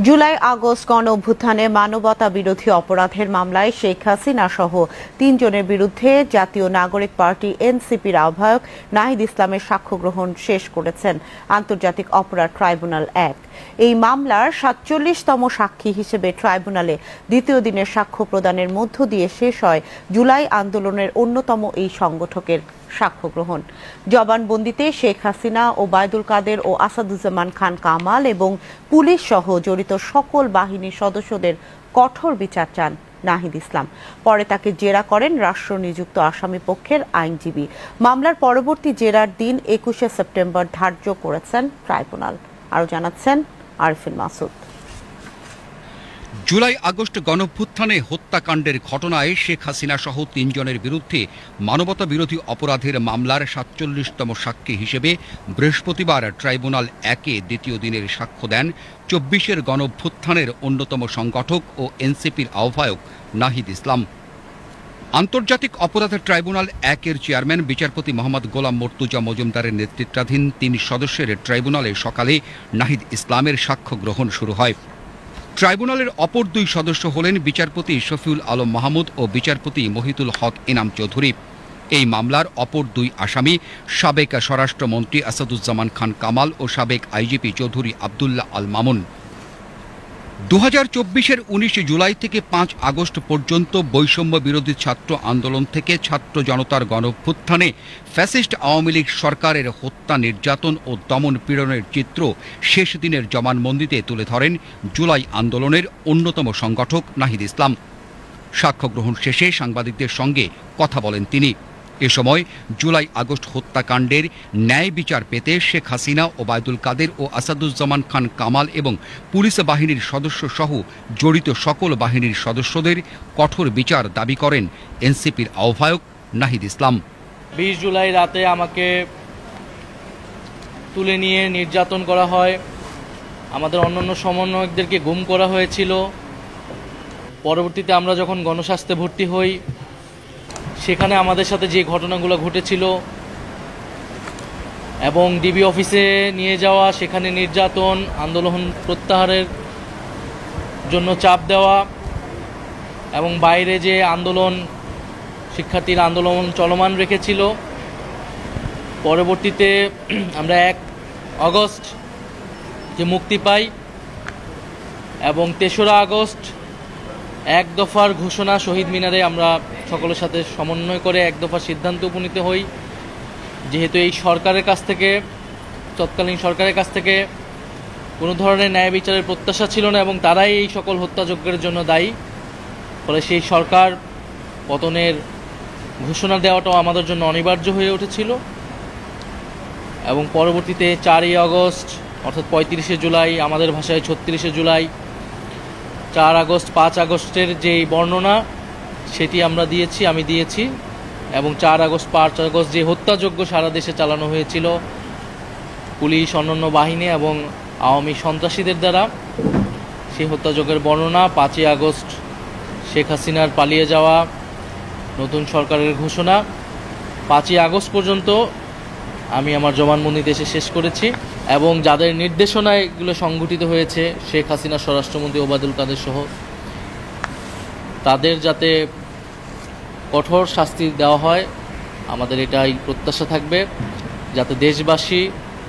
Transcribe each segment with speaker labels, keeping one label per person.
Speaker 1: July August গণ অভ্যুত্থানে মানবতা বিরোধী অপরাধের মামলায় শেখ হাসিনা সহ ৩ জনের বিরুদ্ধে জাতীয় নাগরিক পার্টি এনসিপির আহ্বায়ক নাহিদ ইসলামের সাক্ষ্য গ্রহণ শেষ করেছেন আন্তর্জাতিক অপরাধ ট্রাইব্যুনাল ১। এই মামলার ৪৭তম সাক্ষী হিসেবে ট্রাইব্যুনালে দ্বিতীয় দিনের সাক্ষ্য প্রদানের মধ্য দিয়ে শেষ হয় জুলাই আন্দোলনের অন্যতম এই সংগঠকের সাক্ষ্য গ্রহণ। জবানবন্দিতে শেখ হাসিনা, ওবায়দুল কাদের ও আসাদুজ্জামান খান কামাল এবং পুলিশ সহ জড়িত সকল বাহিনীর সদস্যদের কঠোর বিচার চান নাহিদ ইসলাম। পরে তাকে জেরা করেন রাষ্ট্র নিযুক্ত আসামি পক্ষের আইনজীবী। মামলার পরবর্তী জেরার দিন ২১শে সেপ্টেম্বর ধার্য করেছেন ট্রাইব্যুনাল। আরও জানাচ্ছেন আরিফিন মাসুদ।
Speaker 2: জুলাই আগস্ট গণঅভ্যুত্থানে হত্যাকাণ্ডের ঘটনায় শেখ হাসিনা সহ ৩ জনের বিরুদ্ধে মানবতা বিরোধী অপরাধের মামলার ৪৭তম সাক্ষী হিসেবে বৃহস্পতিবার ট্রাইব্যুনাল ১-এ দ্বিতীয় দিনের সাক্ষ্য দেন ২৪-এর গণঅভ্যুত্থানের অন্যতম সংগঠক ও এনসিপির আহ্বায়ক নাহিদ ইসলাম। আন্তর্জাতিক অপরাধ ট্রাইব্যুনাল ১-এর চেয়ারম্যান বিচারপতি মোহাম্মদ গোলাম মর্তুজা মজুমদারের নেতৃত্বাধীন ৩ সদস্যের ট্রাইব্যুনালে সকালে নাহিদ ইসলামের সাক্ষ্য গ্রহণ শুরু হয়। ট্রাইব্যুনালের অপর ২ সদস্য হলেন বিচারপতি শফিউল আলম মাহমুদ ও বিচারপতি মহিতুল হক ইনাম চৌধুরী। এই মামলার অপর ২ আসামি সাবেক স্বরাষ্ট্রমন্ত্রী আসাদুজ্জামান খান কামাল ও সাবেক আইজিপি চৌধুরী আবদুল্লাহ আল মামুন। ২০২৪-এর ১৯ জুলাই থেকে ৫ আগস্ট পর্যন্ত বৈষম্য বিরোধী ছাত্র আন্দোলন থেকে ছাত্র জনতার গণঅভ্যুত্থানে ফ্যাসিস্ট আওয়ামী লীগ সরকারের হত্যা, নির্যাতন ও দমন পীড়নের চিত্র শেষ দিনের জবানবন্দিতে তুলে ধরেন জুলাই আন্দোলনের অন্যতম সংগঠক নাহিদ ইসলাম। সাক্ষ্য গ্রহণ শেষে সাংবাদিকদের সঙ্গে কথা বলেন তিনি। এ সময় জুলাই আগস্ট হত্যাকাণ্ডের ন্যায় বিচার পেতে শেখ হাসিনা, ওবায়দুল কাদের ও আসাদুজ্জামান খান কামাল এবং পুলিশ বাহিনীর সদস্য সহ জড়িত সকল বাহিনীর সদস্যদের কঠোর বিচার দাবি করেন এনসিপির আহ্বায়ক নাহিদ ইসলাম।
Speaker 3: ২০ জুলাই রাতে আমাকে তুলে নিয়ে নির্যাতন করা হয়, আমাদের অন্যান্য সমন্বয়কদেরকে গুম করা হয়েছিল। পরবর্তীতে আমরা যখন গণস্বাস্থ্যে ভর্তি হই, সেখানে আমাদের সাথে যে ঘটনাগুলো ঘটেছিল এবং ডিবি অফিসে নিয়ে যাওয়া, সেখানে নির্যাতন, আন্দোলন প্রত্যাহারের জন্য চাপ দেওয়া এবং বাইরে যে আন্দোলন, শিক্ষার্থীর আন্দোলন চলমান রেখেছিল। পরবর্তীতে আমরা ১ আগস্ট যে মুক্তি পাই এবং ৩রা আগস্ট ১ দফার ঘোষণা শহীদ মিনারে আমরা সকলের সাথে সমন্বয় করে ১ দফার সিদ্ধান্ত উপনীত হই। যেহেতু এই সরকারের কাছ থেকে, তৎকালীন সরকারের কাছ থেকে কোনো ধরনের ন্যায় বিচারের প্রত্যাশা ছিল না এবং তারাই এই সকল হত্যাযজ্ঞের জন্য দায়ী, ফলে সেই সরকার পতনের ঘোষণা দেওয়াটাও আমাদের জন্য অনিবার্য হয়ে উঠেছিল। এবং পরবর্তীতে ৪ই আগস্ট অর্থাৎ ৩৫শে জুলাই, আমাদের ভাষায় ৩৬শে জুলাই, ৪ আগস্ট ৫ আগস্টের যেই বর্ণনা সেটি আমরা দিয়েছি, আমি দিয়েছি। এবং ৪ আগস্ট ৫ আগস্ট যে হত্যাযজ্ঞ সারা দেশে চালানো হয়েছিল পুলিশ, অন্যান্য বাহিনী এবং আওয়ামী সন্ত্রাসীদের দ্বারা, সেই হত্যাযজ্ঞের বর্ণনা, ৫ই আগস্ট শেখ হাসিনার পালিয়ে যাওয়া, নতুন সরকারের ঘোষণা, ৫ই আগস্ট পর্যন্ত আমি আমার জবানবন্দি দেশে শেষ করেছি। এবং যাদের নির্দেশনায় এগুলো সংঘটিত হয়েছে, শেখ হাসিনা, স্বরাষ্ট্রমন্ত্রী ওবায়দুল কাদের সহ, তাদের যাতে কঠোর শাস্তি দেওয়া হয়, আমাদের এটাই প্রত্যাশা থাকবে, যাতে দেশবাসী,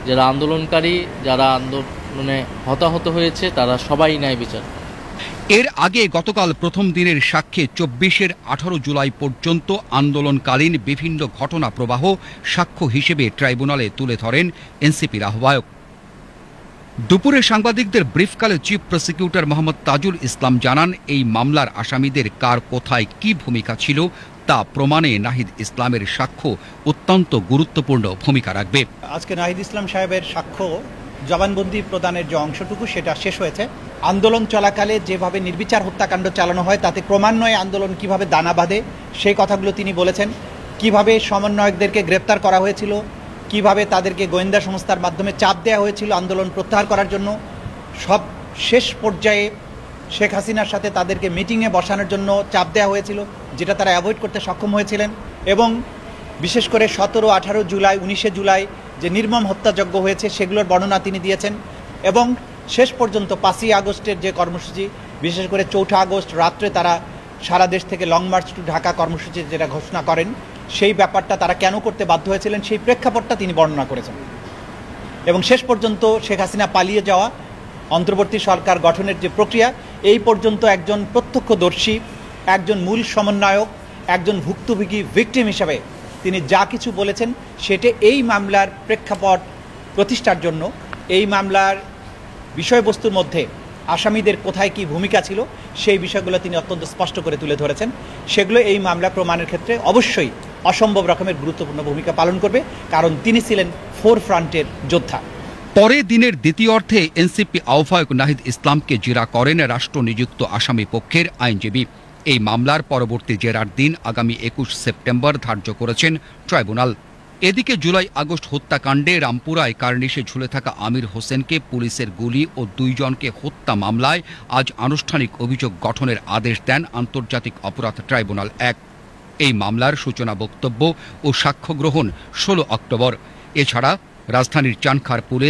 Speaker 3: যারা আন্দোলনকারী, যারা আন্দোলনে হতাহত হয়েছে, তারা সবাই ন্যায় বিচার।
Speaker 2: এর আগে গতকাল প্রথম দিনের সাক্ষ্যে ২৪-এর ১৮ জুলাই পর্যন্ত আন্দোলনকালীন বিভিন্ন ঘটনা প্রবাহ সাক্ষ্য হিসেবে ট্রাইব্যুনালে তুলে ধরেন এনসিপির আহ্বায়ক। দুপুরে সাংবাদিকদের ব্রিফকালে চিফ প্রসিকিউটর মোহাম্মদ তাজুল ইসলাম জানান, এই মামলার আসামিদের কার কোথায় কি ভূমিকা ছিল তা প্রমাণে নাহিদ ইসলামের সাক্ষ্য অত্যন্ত গুরুত্বপূর্ণ ভূমিকা রাখবে।
Speaker 4: আজকে নাহিদ ইসলাম সাহেবের সাক্ষ্য জবানবন্দি প্রদানের যে অংশটুকু সেটা শেষ হয়েছে। আন্দোলন চলাকালে যেভাবে নির্বিচার হত্যাকাণ্ড চালানো হয়, তাতে ক্রমান্বয়ে আন্দোলন কিভাবে দানা বাঁধে সেই কথাগুলো তিনি বলেছেন। কিভাবে সমন্বয়কদেরকে গ্রেপ্তার করা হয়েছিল, কিভাবে তাদেরকে গোয়েন্দা সংস্থার মাধ্যমে চাপ দেওয়া হয়েছিল আন্দোলন প্রত্যাহার করার জন্য। সব শেষ পর্যায়ে শেখ হাসিনার সাথে তাদেরকে মিটিংয়ে বসানোর জন্য চাপ দেওয়া হয়েছিল, যেটা তারা অ্যাভয়েড করতে সক্ষম হয়েছিলেন। এবং বিশেষ করে ১৭, ১৮ জুলাই, ১৯শে জুলাই যে নির্মম হত্যাযজ্ঞ হয়েছে সেগুলোর বর্ণনা তিনি দিয়েছেন। এবং শেষ পর্যন্ত 5ই আগস্টের যে কর্মসূচি, বিশেষ করে 4 আগস্ট রাত্রে তারা সারা দেশ থেকে লং মার্চ টু ঢাকা কর্মসূচি যেটা ঘোষণা করেন, সেই ব্যাপারটা তারা কেন করতে বাধ্য হয়েছিলেন সেই প্রেক্ষাপটটা তিনি বর্ণনা করেছেন। এবং শেষ পর্যন্ত শেখ হাসিনা পালিয়ে যাওয়া, অন্তর্বর্তী সরকার গঠনের যে প্রক্রিয়া, এই পর্যন্ত একজন প্রত্যক্ষদর্শী, একজন মূল সমন্বয়ক, একজন ভুক্তভোগী ভিকটিম হিসাবে তিনি যা কিছু বলেছেন সেটা এই মামলার প্রেক্ষাপট প্রতিষ্ঠার জন্য, এই মামলার বিষয়বস্তুর মধ্যে আসামিদের কোথায় কি ভূমিকা ছিল সেই বিষয়গুলো তিনি অত্যন্ত স্পষ্ট করে তুলে ধরেছেন। সেগুলো এই মামলা প্রমাণের ক্ষেত্রে অবশ্যই অসম্ভব রকমের গুরুত্বপূর্ণ ভূমিকা পালন করবে, কারণ তিনি ছিলেন ফোরফ্রন্টের যোদ্ধা।
Speaker 2: পরে দিনের দ্বিতীয় অর্ধে এনসিপি আহ্বায়ক নাহিদ ইসলামকে জেরা করেন রাষ্ট্র নিযুক্ত আসামি পক্ষের আইনজীবী। এই মামলার পরবর্তী জেরার দিন আগামী 21 সেপ্টেম্বর ধার্য করেছেন ট্রাইব্যুনাল। এদিকে জুলাই আগস্ট হত্যাকাণ্ডে রামপুরায় কার্নিশে ঝুলে থাকা আমির হোসেনকে পুলিশের গুলি ও 2 জনকে হত্যা মামলায় আজ আনুষ্ঠানিক অভিযোগ গঠনের আদেশ দেন আন্তর্জাতিক অপরাধ ট্রাইব্যুনাল 1। এই মামলার সূচনা বক্তব্য ও সাক্ষ্য গ্রহণ 16 অক্টোবর। এছাড়া রাজধানীর চানখারপুলে